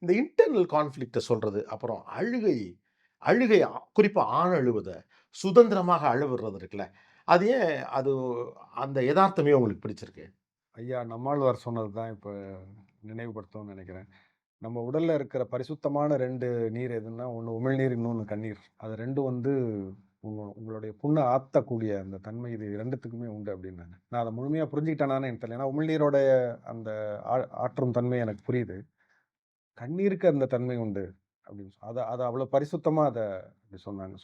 இந்த இன்டர்னல் கான்ஃப்ளிக்ட்ட சொல்றது, அப்புறம் அழுகை குறிப்பா ஆண் அழுவத, சுதந்திரமாக அழுவுறது இருக்குல்ல, அது ஏன் அது அந்த எதார்த்தமே உங்களுக்கு பிடிச்சிருக்கு? ஐயா நம்மாழ்வார் சொன்னது தான் இப்ப நினைவுபடுத்தணும்னு நெனைக்கிறேன். நம்ம உடல்ல இருக்கிற பரிசுத்தமான 2 நீர் எதுன்னா, ஒண்ணு உமிழ்நீர், இன்னொன்னு கண்ணீர். அது 2ம் வந்து உங்களுடைய புண்ண ஆத்தக்கூடிய அந்த தன்மை இது 2த்துக்குமே உண்டு அப்டின்னாங்க. நான் அத முழுமையா புரிஞ்சுக்கிட்டேனான்னு எனக்கு தெரியல. ஏன்னா உமிழ்நீரோடைய அந்த ஆ ஆற்றும் தன்மை எனக்கு புரியுது. கண்ணீருக்கு அந்த தன்மை உண்டு அப்டின்னு அத அத அவ்வளோ பரிசுத்தமா அப்டி சொன்னாங்க.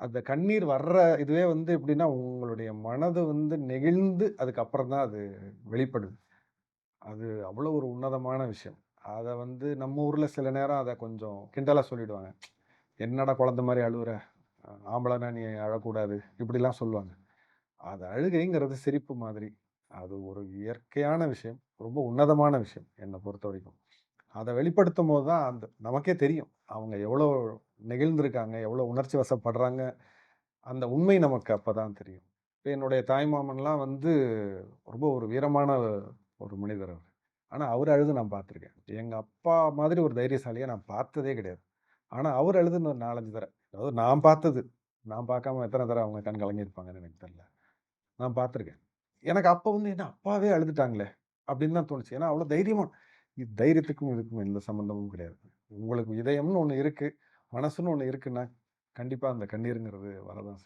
அந்த கண்ணீர் வர்ற இதுவே வந்து எப்டின்னா, உங்களுடைய மனது வந்து நெகிழ்ந்து அதுக்கப்புறம் தான் அது வெளிப்படுது. அது அவ்வளோ ஒரு உன்னதமான விஷயம். அத வந்து நம்ம ஊர்ல சில நேரம் அத கொஞ்சம் கிண்டலா சொல்லிடுவாங்க. "என்னடா குழந்த மாரி அழுவுற? ஆம்பளனா நீ அழக்கூடாது." இப்படிலாம் சொல்லுவாங்க. அது அழுகைங்கிறது சிரிப்பு மாதிரி. அது ஒரு இயற்கையான விஷயம். ரொம்ப உன்னதமான விஷயம் என்ன பொறுத்தவரைக்கும். அத வெளிப்படுத்தும்போது தான் நமக்கே தெரியும். அவங்க எவ்வளோ நெகிழ்ந்திருக்காங்க, எவ்வளோ உணர்ச்சி வசப்படுறாங்க. அந்த உண்மை நமக்கு அப்பதான் தெரியும். இப்ப என்னுடைய தாய்மாமன்லாம் வந்து ரொம்ப ஒரு வீரமான ஒரு மனிதர் அவரு. ஆனா, அவரு அழுது நான் பார்த்துருக்கேன். எங்க அப்பா மாதிரி ஒரு தைரியசாலிய நான் பார்த்ததே கிடையாது. ஆனா, அவரு அழுது ஒரு 4, 5 தடவ. அதாவது நான் பார்த்தது. நான் பார்க்காம எத்தன தடவ அவங்க கண் கலங்கியிருப்பாங்கன்னு எனக்கு தெரியல. நான் பார்த்துருக்கேன். எனக்கு அப்ப வந்து என்ன அப்பாவே அழுதுட்டாங்களே! அப்படின்னு தான் தோணுச்சு. ஏன்னா, அவ்வளோ தைரியமா தைரியத்துக்கும் இதுக்கும் எந்த சம்மந்தமும் கிடையாது. உங்களுக்கு இதயம்னு ஒண்ணு இருக்கு. மனசுன்னு ஒண்ணு இருக்குன்னா, கண்டிப்பா அந்த கண்ணீருங்கிறது வரதான் செய்யும்.